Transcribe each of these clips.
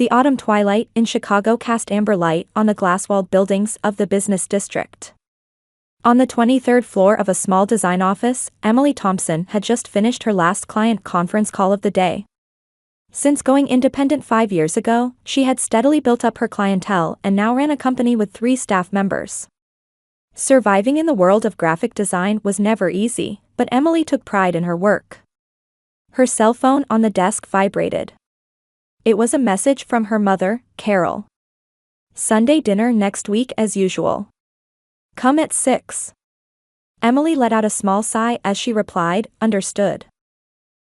The autumn twilight in Chicago cast amber light on the glass-walled buildings of the business district. On the 23rd floor of a small design office, Emily Thompson had just finished her last client conference call of the day. Since going independent 5 years ago, she had steadily built up her clientele and now ran a company with 3 staff members. Surviving in the world of graphic design was never easy, but Emily took pride in her work. Her cell phone on the desk vibrated. It was a message from her mother, Carol. "Sunday dinner next week as usual. Come at 6. Emily let out a small sigh as she replied, "Understood."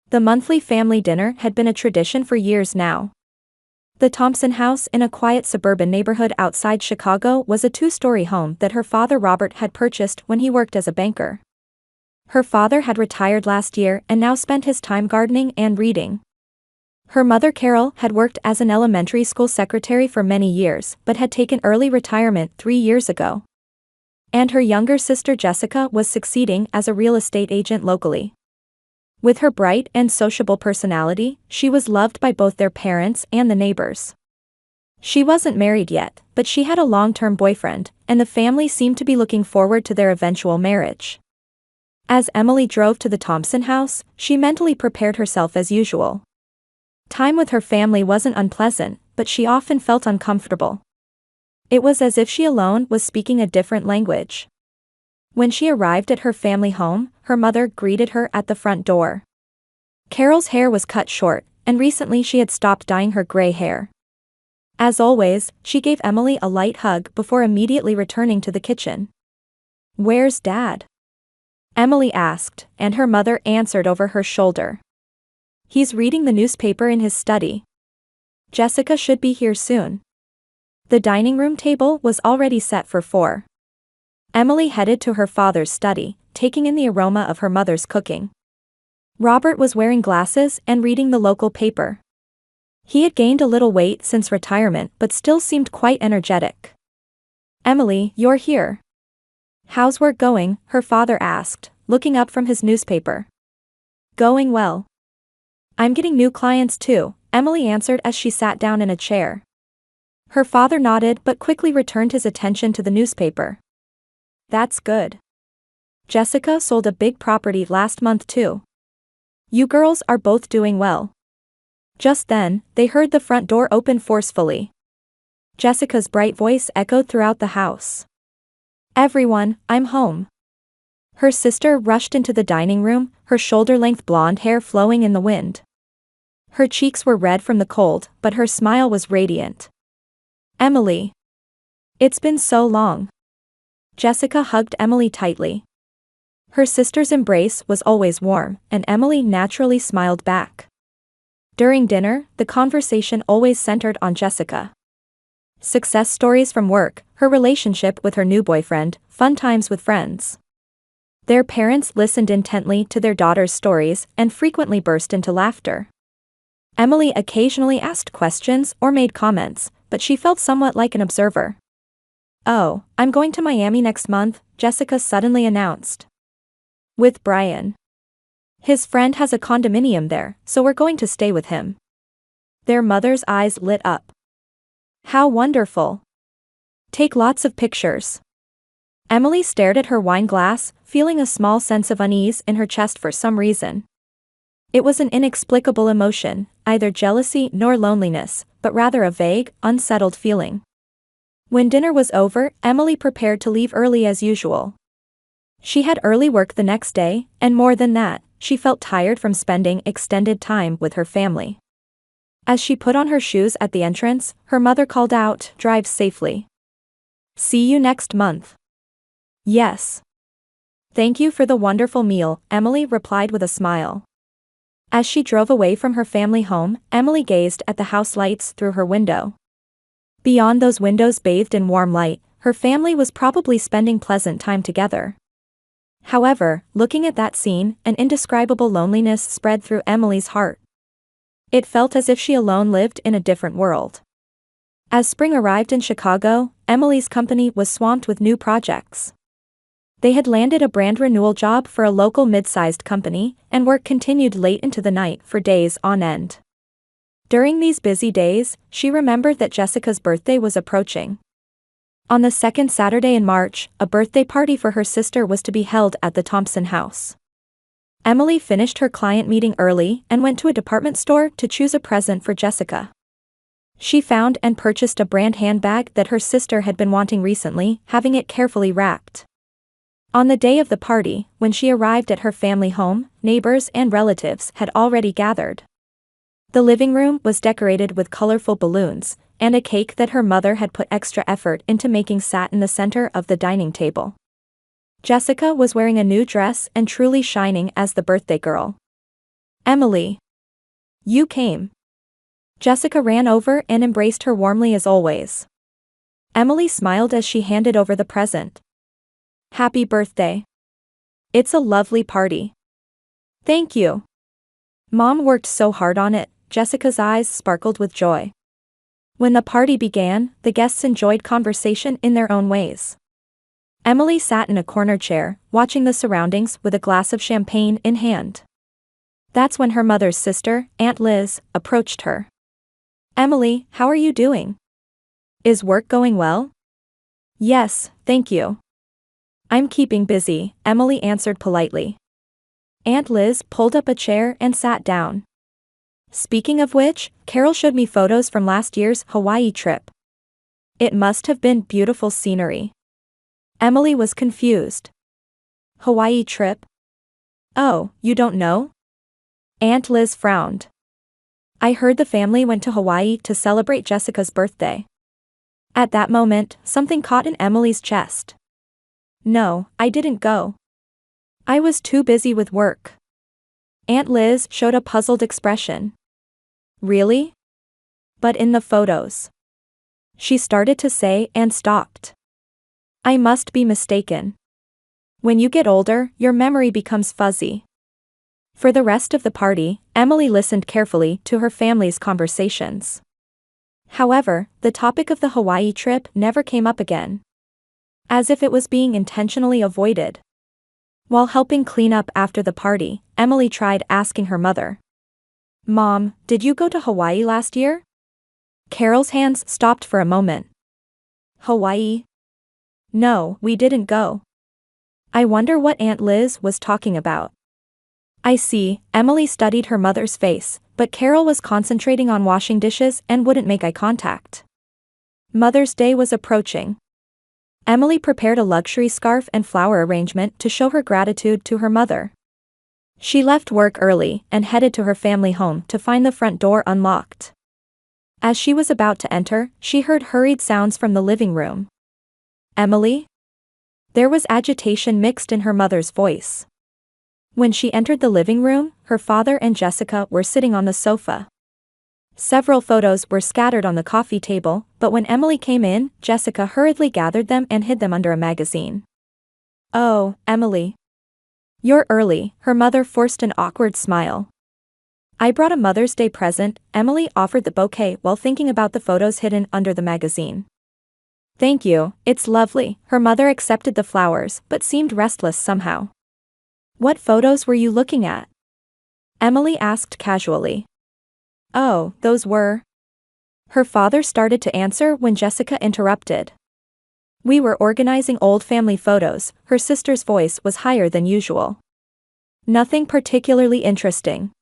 The monthly family dinner had been a tradition for years now. The Thompson house in a quiet suburban neighborhood outside Chicago was a 2-story home that her father Robert had purchased when he worked as a banker. Her father had retired last year and now spent his time gardening and reading. Her mother Carol had worked as an elementary school secretary for many years but had taken early retirement 3 years ago. And her younger sister Jessica was succeeding as a real estate agent locally. With her bright and sociable personality, she was loved by both their parents and the neighbors. She wasn't married yet, but she had a long-term boyfriend, and the family seemed to be looking forward to their eventual marriage. As Emily drove to the Thompson house, she mentally prepared herself as usual. Time with her family wasn't unpleasant, but she often felt uncomfortable. It was as if she alone was speaking a different language. When she arrived at her family home, her mother greeted her at the front door. Carol's hair was cut short, and recently she had stopped dyeing her gray hair. As always, she gave Emily a light hug before immediately returning to the kitchen. "Where's Dad?" Emily asked, and her mother answered over her shoulder. "He's reading the newspaper in his study. Jessica should be here soon." The dining room table was already set for 4. Emily headed to her father's study, taking in the aroma of her mother's cooking. Robert was wearing glasses and reading the local paper. He had gained a little weight since retirement but still seemed quite energetic. "Emily, you're here. How's work going?" her father asked, looking up from his newspaper. "Going well. I'm getting new clients too," Emily answered as she sat down in a chair. Her father nodded but quickly returned his attention to the newspaper. "That's good. Jessica sold a big property last month too. You girls are both doing well." Just then, they heard the front door open forcefully. Jessica's bright voice echoed throughout the house. "Everyone, I'm home." Her sister rushed into the dining room, her shoulder-length blonde hair flowing in the wind. Her cheeks were red from the cold, but her smile was radiant. "Emily. It's been so long." Jessica hugged Emily tightly. Her sister's embrace was always warm, and Emily naturally smiled back. During dinner, the conversation always centered on Jessica. Success stories from work, her relationship with her new boyfriend, fun times with friends. Their parents listened intently to their daughter's stories and frequently burst into laughter. Emily occasionally asked questions or made comments, but she felt somewhat like an observer. "Oh, I'm going to Miami next month," Jessica suddenly announced. "With Brian. His friend has a condominium there, so we're going to stay with him." Their mother's eyes lit up. "How wonderful. Take lots of pictures." Emily stared at her wine glass, feeling a small sense of unease in her chest for some reason. It was an inexplicable emotion, neither jealousy nor loneliness, but rather a vague, unsettled feeling. When dinner was over, Emily prepared to leave early as usual. She had early work the next day, and more than that, she felt tired from spending extended time with her family. As she put on her shoes at the entrance, her mother called out, "Drive safely. See you next month." "Yes. Thank you for the wonderful meal," Emily replied with a smile. As she drove away from her family home, Emily gazed at the house lights through her window. Beyond those windows bathed in warm light, her family was probably spending pleasant time together. However, looking at that scene, an indescribable loneliness spread through Emily's heart. It felt as if she alone lived in a different world. As spring arrived in Chicago, Emily's company was swamped with new projects. They had landed a brand renewal job for a local mid-sized company, and work continued late into the night for days on end. During these busy days, she remembered that Jessica's birthday was approaching. On the second Saturday in March, a birthday party for her sister was to be held at the Thompson house. Emily finished her client meeting early and went to a department store to choose a present for Jessica. She found and purchased a brand handbag that her sister had been wanting recently, having it carefully wrapped. On the day of the party, when she arrived at her family home, neighbors and relatives had already gathered. The living room was decorated with colorful balloons, and a cake that her mother had put extra effort into making sat in the center of the dining table. Jessica was wearing a new dress and truly shining as the birthday girl. "Emily. You came." Jessica ran over and embraced her warmly as always. Emily smiled as she handed over the present. "Happy birthday. It's a lovely party." "Thank you. Mom worked so hard on it." Jessica's eyes sparkled with joy. When the party began, the guests enjoyed conversation in their own ways. Emily sat in a corner chair, watching the surroundings with a glass of champagne in hand. That's when her mother's sister, Aunt Liz, approached her. "Emily, how are you doing? Is work going well?" "Yes, thank you. I'm keeping busy," Emily answered politely. Aunt Liz pulled up a chair and sat down. "Speaking of which, Carol showed me photos from last year's Hawaii trip. It must have been beautiful scenery." Emily was confused. "Hawaii trip? Oh, you don't know?" Aunt Liz frowned. "I heard the family went to Hawaii to celebrate Jessica's birthday." At that moment, something caught in Emily's chest. "No, I didn't go. I was too busy with work." Aunt Liz showed a puzzled expression. "Really? But in the photos." She started to say and stopped. "I must be mistaken. When you get older, your memory becomes fuzzy." For the rest of the party, Emily listened carefully to her family's conversations. However, the topic of the Hawaii trip never came up again. As if it was being intentionally avoided. While helping clean up after the party, Emily tried asking her mother. "Mom, did you go to Hawaii last year?" Carol's hands stopped for a moment. "Hawaii? No, we didn't go." I wonder what Aunt Liz was talking about. I see, Emily studied her mother's face, but Carol was concentrating on washing dishes and wouldn't make eye contact. Mother's Day was approaching. Emily prepared a luxury scarf and flower arrangement to show her gratitude to her mother. She left work early and headed to her family home to find the front door unlocked. As she was about to enter, she heard hurried sounds from the living room. "Emily?" There was agitation mixed in her mother's voice. When she entered the living room, her father and Jessica were sitting on the sofa. Several photos were scattered on the coffee table, but when Emily came in, Jessica hurriedly gathered them and hid them under a magazine. "Oh, Emily. You're early," her mother forced an awkward smile. "I brought a Mother's Day present," Emily offered the bouquet while thinking about the photos hidden under the magazine. "Thank you, it's lovely." Her mother accepted the flowers but seemed restless somehow. "What photos were you looking at?" Emily asked casually. "Oh, those were..." Her father started to answer when Jessica interrupted. "We were organizing old family photos." Her sister's voice was higher than usual. "Nothing particularly interesting."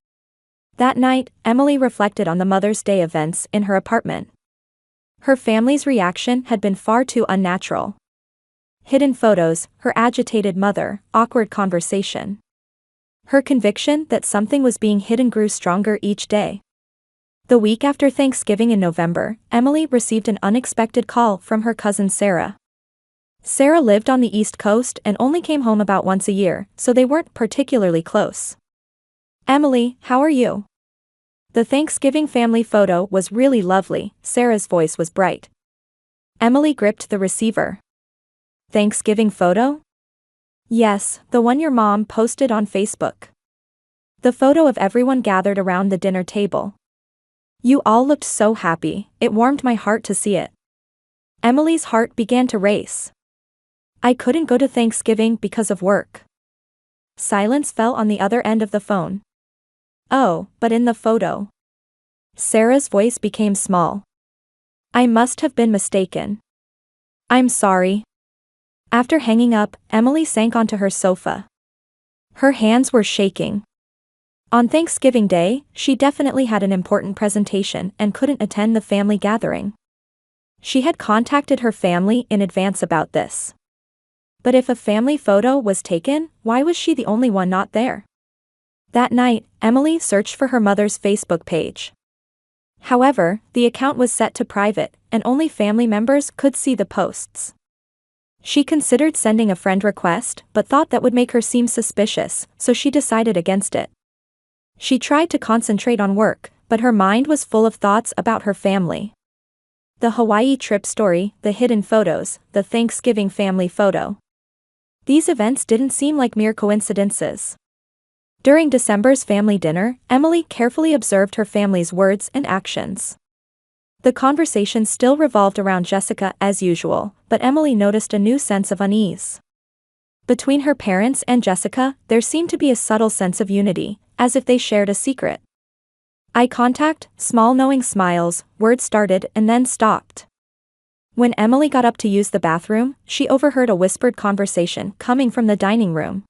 That night, Emily reflected on the Mother's Day events in her apartment. Her family's reaction had been far too unnatural. Hidden photos, her agitated mother, awkward conversation. Her conviction that something was being hidden grew stronger each day. The week after Thanksgiving in November, Emily received an unexpected call from her cousin Sarah. Sarah lived on the East Coast and only came home about once a year, so they weren't particularly close. "Emily, how are you? The Thanksgiving family photo was really lovely." Sarah's voice was bright. Emily gripped the receiver. "Thanksgiving photo?" "Yes, the one your mom posted on Facebook. The photo of everyone gathered around the dinner table. You all looked so happy, it warmed my heart to see it." Emily's heart began to race. "I couldn't go to Thanksgiving because of work." Silence fell on the other end of the phone. "Oh, but in the photo. Sarah's voice became small. I must have been mistaken. I'm sorry. After hanging up, Emily sank onto her sofa. Her hands were shaking. On Thanksgiving Day, she definitely had an important presentation and couldn't attend the family gathering. She had contacted her family in advance about this. But if a family photo was taken, why was she the only one not there? That night, Emily searched for her mother's Facebook page. However, the account was set to private, and only family members could see the posts. She considered sending a friend request, but thought that would make her seem suspicious, so she decided against it. She tried to concentrate on work, but her mind was full of thoughts about her family. The Hawaii trip story, the hidden photos, the Thanksgiving family photo. These events didn't seem like mere coincidences. During December's family dinner, Emily carefully observed her family's words and actions. The conversation still revolved around Jessica as usual, but Emily noticed a new sense of unease. Between her parents and Jessica, there seemed to be a subtle sense of unity, as if they shared a secret. Eye contact, small knowing smiles, words started and then stopped. When Emily got up to use the bathroom, she overheard a whispered conversation coming from the dining room.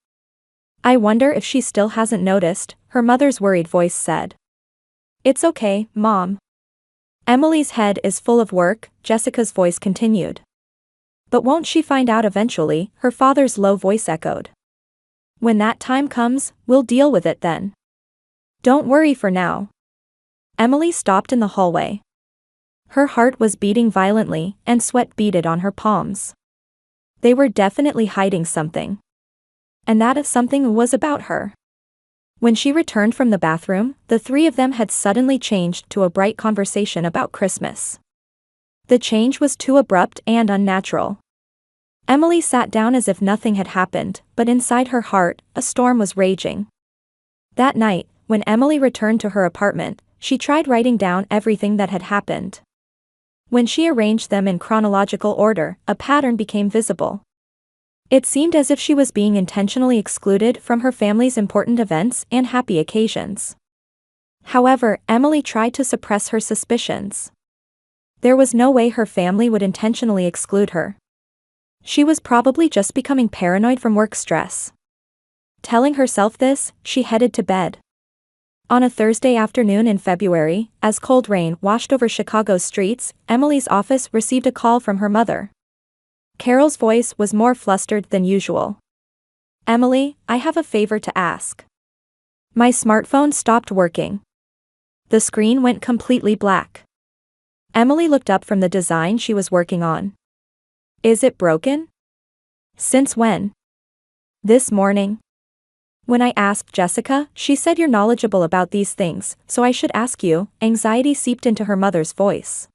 I wonder if she still hasn't noticed, her mother's worried voice said. It's okay, Mom. Emily's head is full of work, Jessica's voice continued. But won't she find out eventually, her father's low voice echoed. When that time comes, we'll deal with it then. Don't worry for now. Emily stopped in the hallway. Her heart was beating violently, and sweat beaded on her palms. They were definitely hiding something. And that something was about her. When she returned from the bathroom, the three of them had suddenly changed to a bright conversation about Christmas. The change was too abrupt and unnatural. Emily sat down as if nothing had happened, but inside her heart, a storm was raging. That night, when Emily returned to her apartment, she tried writing down everything that had happened. When she arranged them in chronological order, a pattern became visible. It seemed as if she was being intentionally excluded from her family's important events and happy occasions. However, Emily tried to suppress her suspicions. There was no way her family would intentionally exclude her. She was probably just becoming paranoid from work stress. Telling herself this, she headed to bed. On a Thursday afternoon in February, as cold rain washed over Chicago's streets, Emily's office received a call from her mother. Carol's voice was more flustered than usual. Emily, I have a favor to ask. My smartphone stopped working. The screen went completely black. Emily looked up from the design she was working on. Is it broken? Since when? This morning. When I asked Jessica, she said you're knowledgeable about these things, so I should ask you. Anxiety seeped into her mother's voice.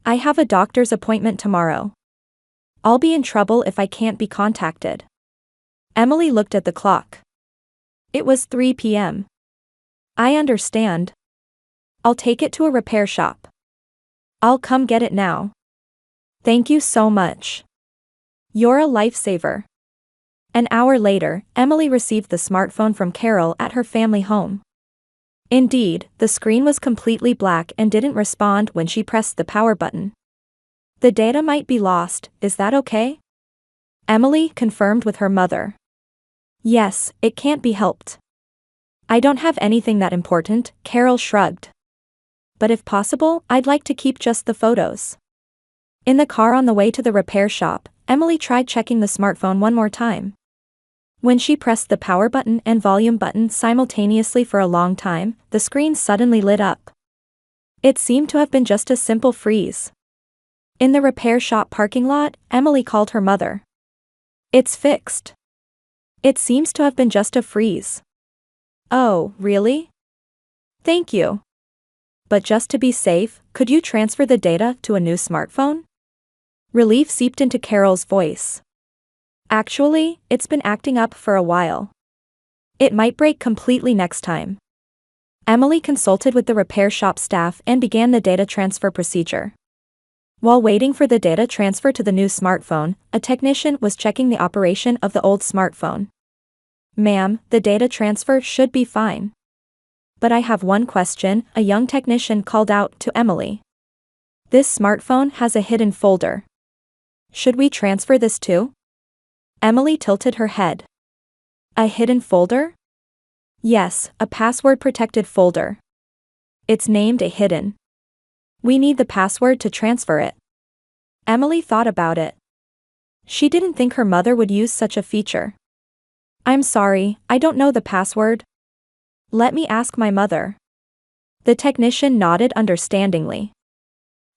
I have a doctor's appointment tomorrow. I'll be in trouble if I can't be contacted. Emily looked at the clock. It was 3 p.m. I understand. I'll take it to a repair shop. I'll come get it now. Thank you so much. You're a lifesaver. An hour later, Emily received the smartphone from Carol at her family home. Indeed, the screen was completely black and didn't respond when she pressed the power button. The data might be lost, is that okay? Emily confirmed with her mother. Yes, it can't be helped. I don't have anything that important, Carol shrugged. But if possible, I'd like to keep just the photos. In the car on the way to the repair shop, Emily tried checking the smartphone one more time. When she pressed the power button and volume button simultaneously for a long time, the screen suddenly lit up. It seemed to have been just a simple freeze. In the repair shop parking lot, Emily called her mother. It's fixed. It seems to have been just a freeze. Oh, really? Thank you. But just to be safe, could you transfer the data to a new smartphone? Relief seeped into Carol's voice. Actually, it's been acting up for a while. It might break completely next time. Emily consulted with the repair shop staff and began the data transfer procedure. While waiting for the data transfer to the new smartphone, a technician was checking the operation of the old smartphone. Ma'am, the data transfer should be fine. But I have one question, a young technician called out to Emily. This smartphone has a hidden folder. Should we transfer this too? Emily tilted her head. A hidden folder? Yes, a password-protected folder. It's named a hidden. We need the password to transfer it. Emily thought about it. She didn't think her mother would use such a feature. I'm sorry, I don't know the password. Let me ask my mother. The technician nodded understandingly.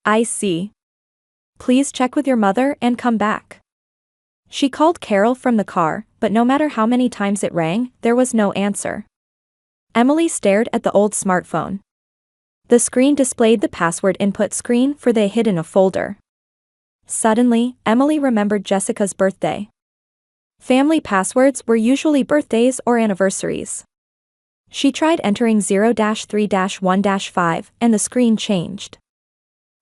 I see. Please check with your mother and come back. She called Carol from the car, but no matter how many times it rang, there was no answer. Emily stared at the old smartphone. The screen displayed the password input screen for the hidden folder. Suddenly, Emily remembered Jessica's birthday. Family passwords were usually birthdays or anniversaries. She tried entering 0-3-1-5 and the screen changed.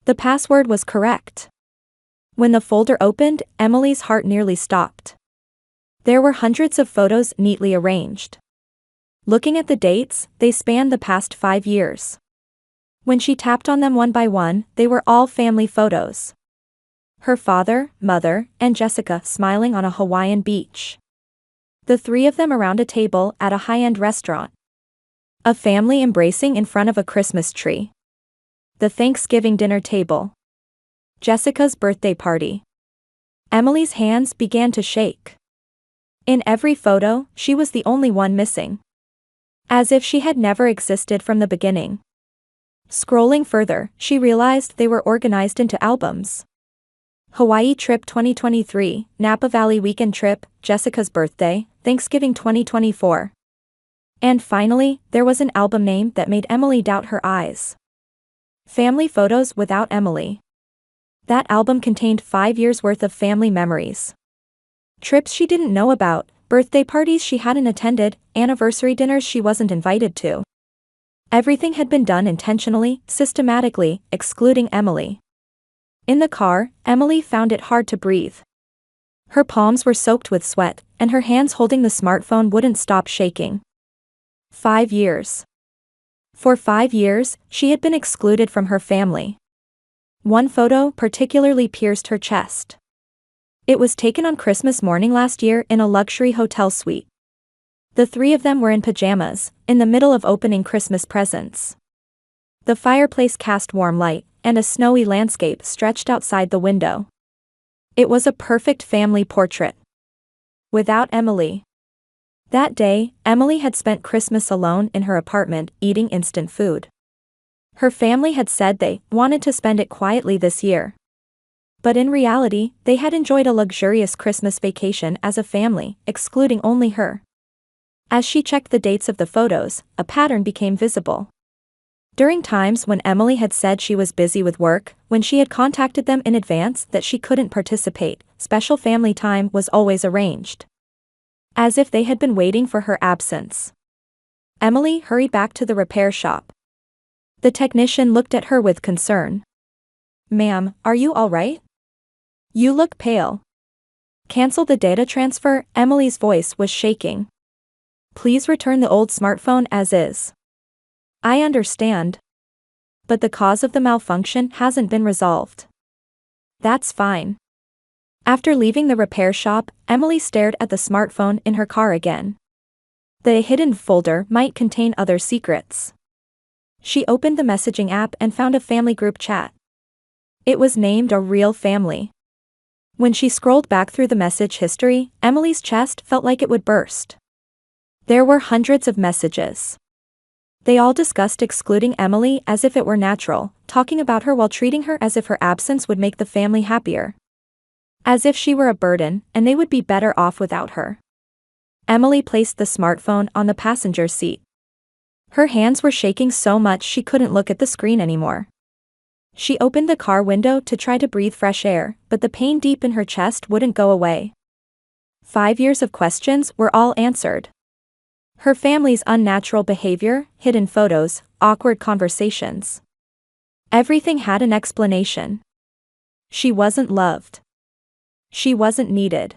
The password was correct. When the folder opened, Emily's heart nearly stopped. There were hundreds of photos neatly arranged. Looking at the dates, they spanned the past 5 years. When she tapped on them one by one, they were all family photos. Her father, mother, and Jessica smiling on a Hawaiian beach. The three of them around a table at a high-end restaurant. A family embracing in front of a Christmas tree. The Thanksgiving dinner table. Jessica's birthday party. Emily's hands began to shake. In every photo, she was the only one missing. As if she had never existed from the beginning. Scrolling further, she realized they were organized into albums. Hawaii trip 2023, Napa Valley weekend trip, Jessica's birthday, Thanksgiving 2024. And finally, there was an album name that made Emily doubt her eyes. Family Photos Without Emily. That album contained 5 years' worth of family memories. Trips she didn't know about, birthday parties she hadn't attended, anniversary dinners she wasn't invited to. Everything had been done intentionally, systematically, excluding Emily. In the car, Emily found it hard to breathe. Her palms were soaked with sweat, and her hands holding the smartphone wouldn't stop shaking. 5 years. For 5 years, she had been excluded from her family. One photo particularly pierced her chest. It was taken on Christmas morning last year in a luxury hotel suite. The three of them were in pajamas, in the middle of opening Christmas presents. The fireplace cast warm light, and a snowy landscape stretched outside the window. It was a perfect family portrait. Without Emily. That day, Emily had spent Christmas alone in her apartment, eating instant food. Her family had said they wanted to spend it quietly this year. But in reality, they had enjoyed a luxurious Christmas vacation as a family, excluding only her. As she checked the dates of the photos, a pattern became visible. During times when Emily had said she was busy with work, when she had contacted them in advance that she couldn't participate, special family time was always arranged. As if they had been waiting for her absence. Emily hurried back to the repair shop. The technician looked at her with concern. Ma'am, are you all right? You look pale. Cancel the data transfer, Emily's voice was shaking. Please return the old smartphone as is. I understand. But the cause of the malfunction hasn't been resolved. That's fine. After leaving the repair shop, Emily stared at the smartphone in her car again. The hidden folder might contain other secrets. She opened the messaging app and found a family group chat. It was named A Real Family. When she scrolled back through the message history, Emily's chest felt like it would burst. There were hundreds of messages. They all discussed excluding Emily as if it were natural, talking about her while treating her as if her absence would make the family happier. As if she were a burden, and they would be better off without her. Emily placed the smartphone on the passenger seat. Her hands were shaking so much she couldn't look at the screen anymore. She opened the car window to try to breathe fresh air, but the pain deep in her chest wouldn't go away. 5 years of questions were all answered. Her family's unnatural behavior, hidden photos, awkward conversations. Everything had an explanation. She wasn't loved. She wasn't needed.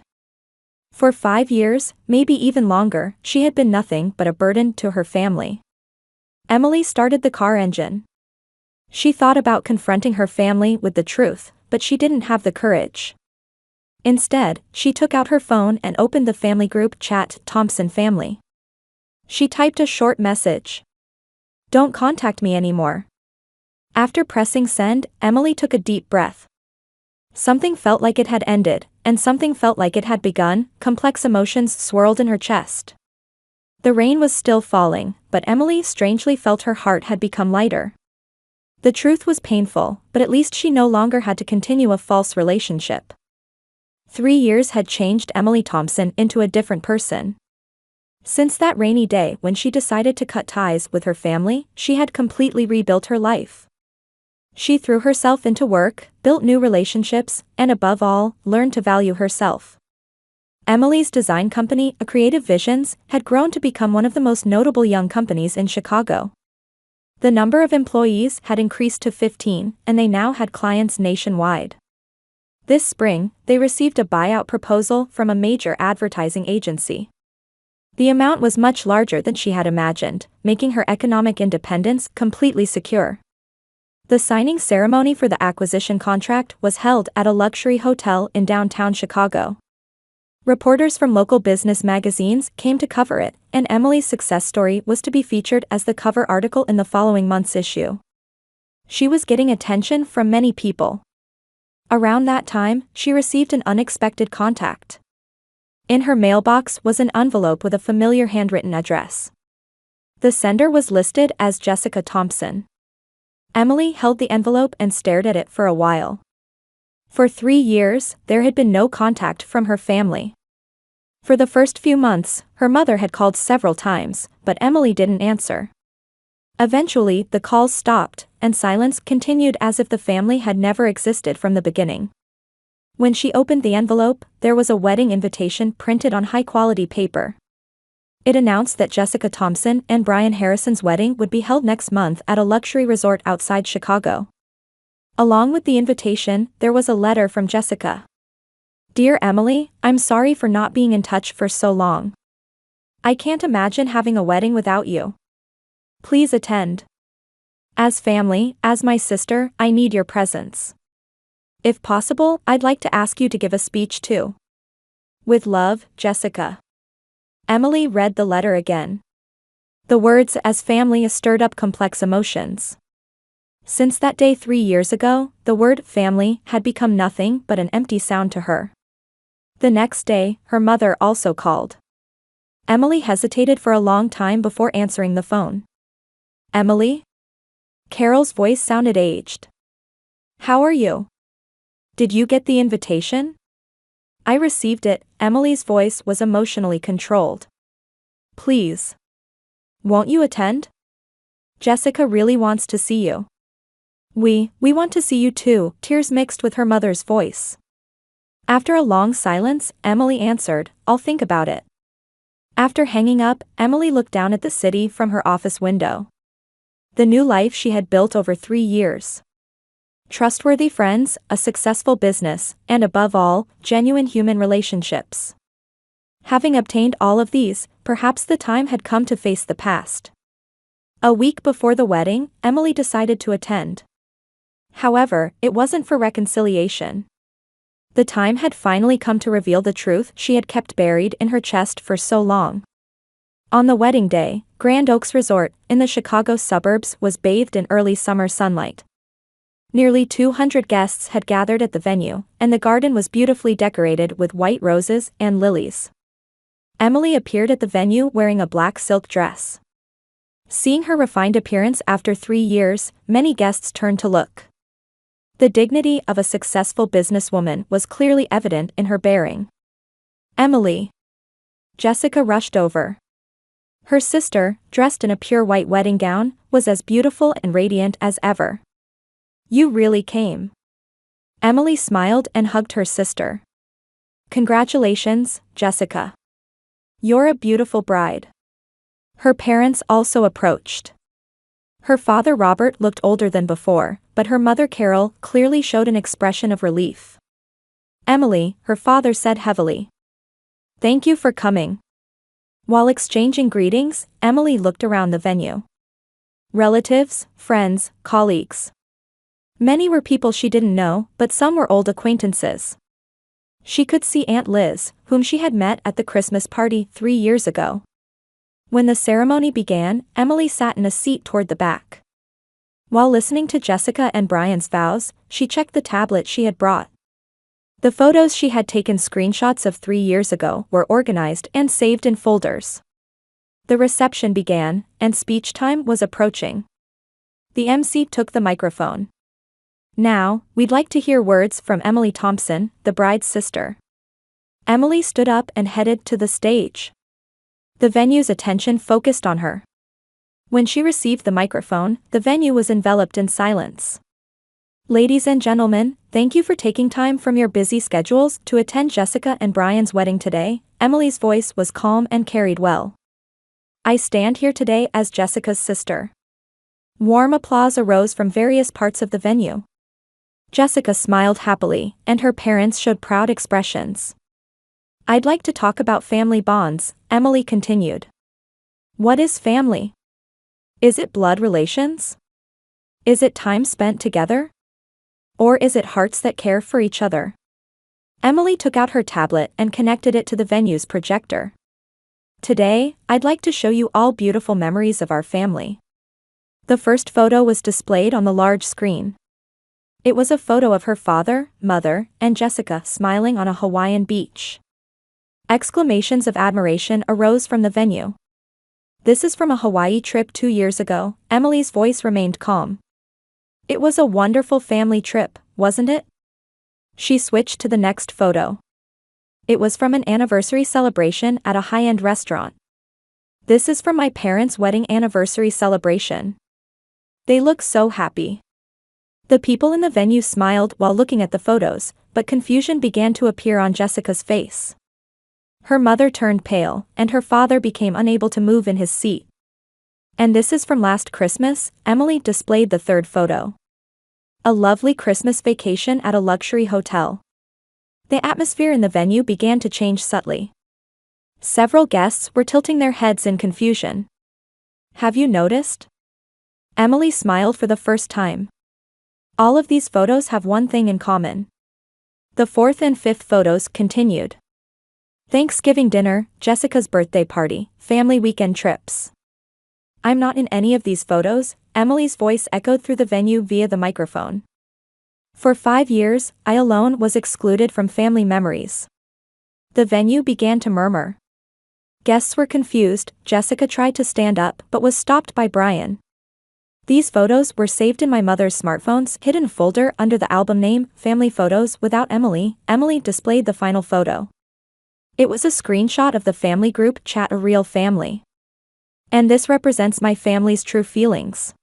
For 5 years, maybe even longer, she had been nothing but a burden to her family. Emily started the car engine. She thought about confronting her family with the truth, but she didn't have the courage. Instead, she took out her phone and opened the family group chat, Thompson family. She typed a short message. "Don't contact me anymore." After pressing send, Emily took a deep breath. Something felt like it had ended, and something felt like it had begun. Complex emotions swirled in her chest. The rain was still falling, but Emily strangely felt her heart had become lighter. The truth was painful, but at least she no longer had to continue a false relationship. 3 years had changed Emily Thompson into a different person. Since that rainy day when she decided to cut ties with her family, she had completely rebuilt her life. She threw herself into work, built new relationships, and above all, learned to value herself. Emily's design company, A Creative Visions, had grown to become one of the most notable young companies in Chicago. The number of employees had increased to 15, and they now had clients nationwide. This spring, they received a buyout proposal from a major advertising agency. The amount was much larger than she had imagined, making her economic independence completely secure. The signing ceremony for the acquisition contract was held at a luxury hotel in downtown Chicago. Reporters from local business magazines came to cover it, and Emily's success story was to be featured as the cover article in the following month's issue. She was getting attention from many people. Around that time, she received an unexpected contact. In her mailbox was an envelope with a familiar handwritten address. The sender was listed as Jessica Thompson. Emily held the envelope and stared at it for a while. For 3 years, there had been no contact from her family. For the first few months, her mother had called several times, but Emily didn't answer. Eventually, the calls stopped, and silence continued as if the family had never existed from the beginning. When she opened the envelope, there was a wedding invitation printed on high-quality paper. It announced that Jessica Thompson and Brian Harrison's wedding would be held next month at a luxury resort outside Chicago. Along with the invitation, there was a letter from Jessica. "Dear Emily, I'm sorry for not being in touch for so long. I can't imagine having a wedding without you. Please attend. As family, as my sister, I need your presence. If possible, I'd like to ask you to give a speech too. With love, Jessica." Emily read the letter again. The words "as family" stirred up complex emotions. Since that day 3 years ago, the word family had become nothing but an empty sound to her. The next day, her mother also called. Emily hesitated for a long time before answering the phone. "Emily?" Carol's voice sounded aged. "How are you? Did you get the invitation?" "I received it." Emily's voice was emotionally controlled. "Please. Won't you attend? Jessica really wants to see you." We want to see you too," tears mixed with her mother's voice. After a long silence, Emily answered, "I'll think about it." After hanging up, Emily looked down at the city from her office window. The new life she had built over 3 years. Trustworthy friends, a successful business, and above all, genuine human relationships. Having obtained all of these, perhaps the time had come to face the past. A week before the wedding, Emily decided to attend. However, it wasn't for reconciliation. The time had finally come to reveal the truth she had kept buried in her chest for so long. On the wedding day, Grand Oaks Resort, in the Chicago suburbs, was bathed in early summer sunlight. Nearly 200 guests had gathered at the venue, and the garden was beautifully decorated with white roses and lilies. Emily appeared at the venue wearing a black silk dress. Seeing her refined appearance after 3 years, many guests turned to look. The dignity of a successful businesswoman was clearly evident in her bearing. "Emily." Jessica rushed over. Her sister, dressed in a pure white wedding gown, was as beautiful and radiant as ever. "You really came." Emily smiled and hugged her sister. "Congratulations, Jessica. You're a beautiful bride." Her parents also approached. Her father Robert looked older than before, but her mother Carol clearly showed an expression of relief. "Emily," her father said heavily. "Thank you for coming." While exchanging greetings, Emily looked around the venue. relatives, friends, colleagues. Many were people she didn't know, but some were old acquaintances. She could see Aunt Liz, whom she had met at the Christmas party 3 years ago. When the ceremony began, Emily sat in a seat toward the back. While listening to Jessica and Brian's vows, she checked the tablet she had brought. The photos she had taken screenshots of 3 years ago were organized and saved in folders. The reception began, and speech time was approaching. The MC took the microphone. Now, we'd like to hear words from Emily Thompson, the bride's sister. Emily stood up and headed to the stage. The venue's attention focused on her. When she received the microphone, the venue was enveloped in silence. Ladies and gentlemen, thank you for taking time from your busy schedules to attend Jessica and Brian's wedding today. Emily's voice was calm and carried well. I stand here today as Jessica's sister. Warm applause arose from various parts of the venue. Jessica smiled happily, and her parents showed proud expressions. I'd like to talk about family bonds, Emily continued. What is family? Is it blood relations? Is it time spent together? Or is it hearts that care for each other? Emily took out her tablet and connected it to the venue's projector. Today, I'd like to show you all beautiful memories of our family. The first photo was displayed on the large screen. It was a photo of her father, mother, and Jessica smiling on a Hawaiian beach. Exclamations of admiration arose from the venue. This is from a Hawaii trip 2 years ago. Emily's voice remained calm. It was a wonderful family trip, wasn't it? She switched to the next photo. It was from an anniversary celebration at a high-end restaurant. This is from my parents' wedding anniversary celebration. They look so happy. The people in the venue smiled while looking at the photos, but confusion began to appear on Jessica's face. Her mother turned pale, and her father became unable to move in his seat. And this is from last Christmas. Emily displayed the third photo. A lovely Christmas vacation at a luxury hotel. The atmosphere in the venue began to change subtly. Several guests were tilting their heads in confusion. Have you noticed? Emily smiled for the first time. All of these photos have one thing in common. The fourth and fifth photos continued. Thanksgiving dinner, Jessica's birthday party, family weekend trips. I'm not in any of these photos, Emily's voice echoed through the venue via the microphone. For 5 years, I alone was excluded from family memories. The venue began to murmur. Guests were confused. Jessica tried to stand up but was stopped by Brian. These photos were saved in my mother's smartphone's hidden folder under the album name, Family Photos Without Emily. Emily displayed the final photo. It was a screenshot of the family group chat, a real family. And this represents my family's true feelings.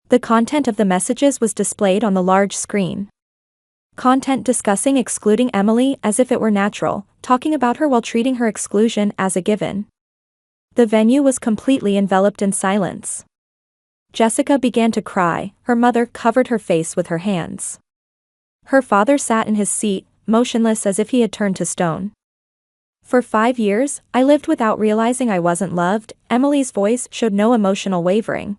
The content of the messages was displayed on the large screen. Content discussing excluding Emily as if it were natural, talking about her while treating her exclusion as a given. The venue was completely enveloped in silence. Jessica began to cry. Her mother covered her face with her hands. Her father sat in his seat, motionless as if he had turned to stone. For 5 years, I lived without realizing I wasn't loved. Emily's voice showed no emotional wavering.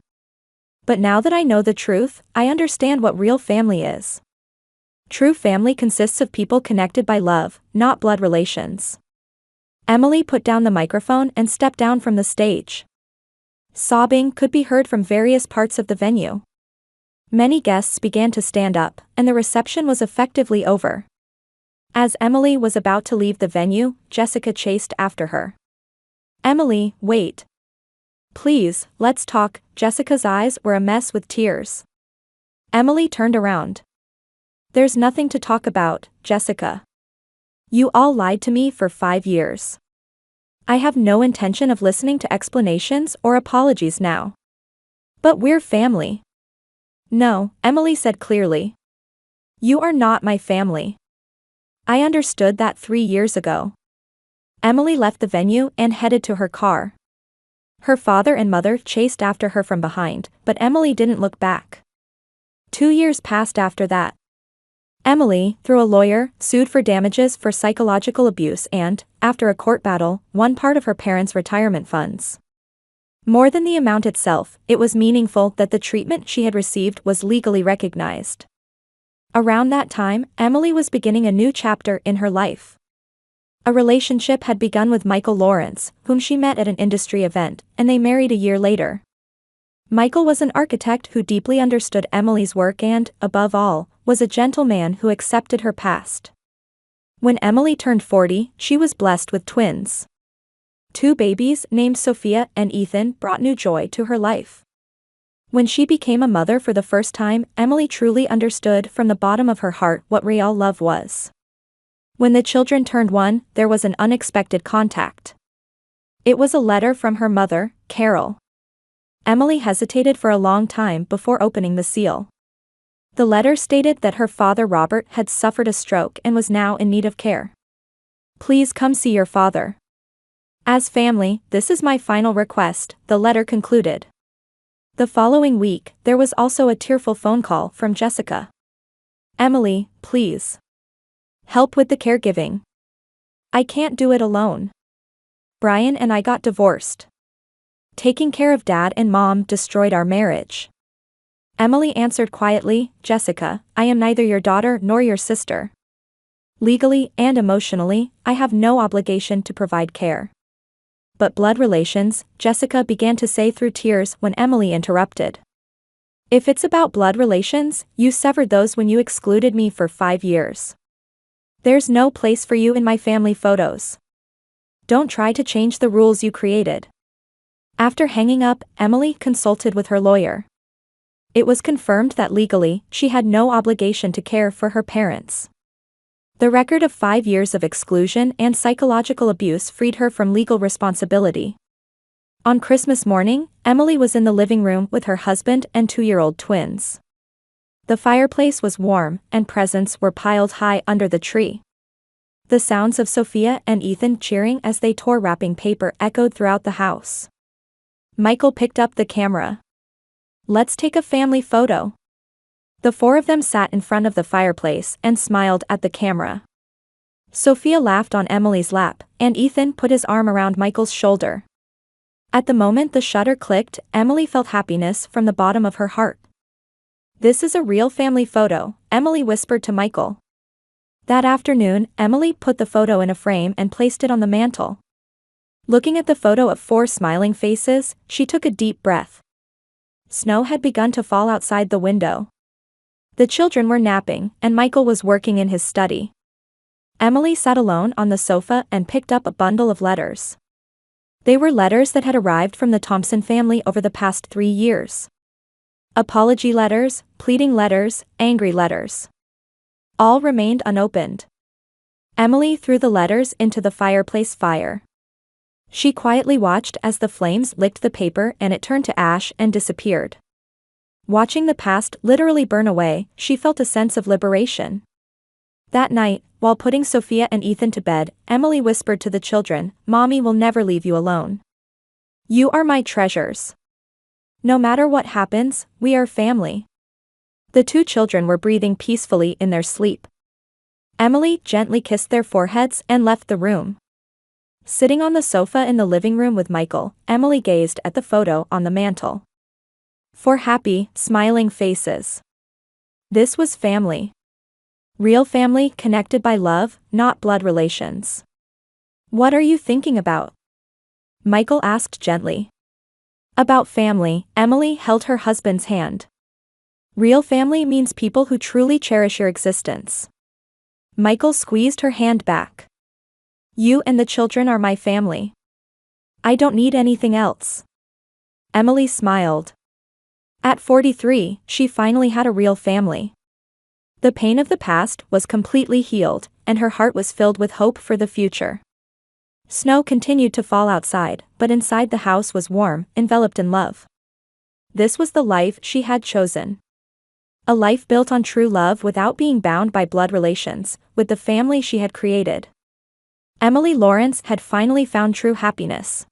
But now that I know the truth, I understand what real family is. True family consists of people connected by love, not blood relations. Emily put down the microphone and stepped down from the stage. Sobbing could be heard from various parts of the venue. Many guests began to stand up, and the reception was effectively over. As Emily was about to leave the venue, Jessica chased after her. Emily, wait. Please, let's talk. Jessica's eyes were a mess with tears. Emily turned around. There's nothing to talk about, Jessica. You all lied to me for 5 years. I have no intention of listening to explanations or apologies now. But we're family. No, Emily said clearly. You are not my family. I understood that 3 years ago. Emily left the venue and headed to her car. Her father and mother chased after her from behind, but Emily didn't look back. 2 years passed after that. Emily, through a lawyer, sued for damages for psychological abuse and, after a court battle, won part of her parents' retirement funds. More than the amount itself, it was meaningful that the treatment she had received was legally recognized. Around that time, Emily was beginning a new chapter in her life. A relationship had begun with Michael Lawrence, whom she met at an industry event, and they married a year later. Michael was an architect who deeply understood Emily's work and, above all, was a gentleman who accepted her past. When Emily turned 40, she was blessed with twins. 2 babies, named Sophia and Ethan, brought new joy to her life. When she became a mother for the first time, Emily truly understood from the bottom of her heart what real love was. When the children turned 1, there was an unexpected contact. It was a letter from her mother, Carol. Emily hesitated for a long time before opening the seal. The letter stated that her father Robert had suffered a stroke and was now in need of care. "Please come see your father. As family, this is my final request," the letter concluded. The following week, there was also a tearful phone call from Jessica. "Emily, please. Help with the caregiving. I can't do it alone. Brian and I got divorced. Taking care of Dad and Mom destroyed our marriage." Emily answered quietly, "Jessica, I am neither your daughter nor your sister. Legally and emotionally, I have no obligation to provide care." "But blood relations," Jessica began to say through tears when Emily interrupted. "If it's about blood relations, you severed those when you excluded me for 5 years. There's no place for you in my family photos. Don't try to change the rules you created." After hanging up, Emily consulted with her lawyer. It was confirmed that legally, she had no obligation to care for her parents. The record of 5 years of exclusion and psychological abuse freed her from legal responsibility. On Christmas morning, Emily was in the living room with her husband and 2-year-old twins. The fireplace was warm, and presents were piled high under the tree. The sounds of Sophia and Ethan cheering as they tore wrapping paper echoed throughout the house. Michael picked up the camera. "Let's take a family photo." The 4 of them sat in front of the fireplace and smiled at the camera. Sophia laughed on Emily's lap, and Ethan put his arm around Michael's shoulder. At the moment the shutter clicked, Emily felt happiness from the bottom of her heart. "This is a real family photo," Emily whispered to Michael. That afternoon, Emily put the photo in a frame and placed it on the mantel. Looking at the photo of 4 smiling faces, she took a deep breath. Snow had begun to fall outside the window. The children were napping, and Michael was working in his study. Emily sat alone on the sofa and picked up a bundle of letters. They were letters that had arrived from the Thompson family over the past 3 years. Apology letters, pleading letters, angry letters. All remained unopened. Emily threw the letters into the fireplace fire. She quietly watched as the flames licked the paper and it turned to ash and disappeared. Watching the past literally burn away, she felt a sense of liberation. That night, while putting Sophia and Ethan to bed, Emily whispered to the children, "Mommy will never leave you alone. You are my treasures. No matter what happens, we are family." The 2 children were breathing peacefully in their sleep. Emily gently kissed their foreheads and left the room. Sitting on the sofa in the living room with Michael, Emily gazed at the photo on the mantel. 4 happy, smiling faces. This was family. Real family connected by love, not blood relations. "What are you thinking about?" Michael asked gently. "About family," Emily held her husband's hand. "Real family means people who truly cherish your existence." Michael squeezed her hand back. "You and the children are my family. I don't need anything else." Emily smiled. At 43, she finally had a real family. The pain of the past was completely healed, and her heart was filled with hope for the future. Snow continued to fall outside, but inside the house was warm, enveloped in love. This was the life she had chosen. A life built on true love without being bound by blood relations, with the family she had created. Emily Lawrence had finally found true happiness.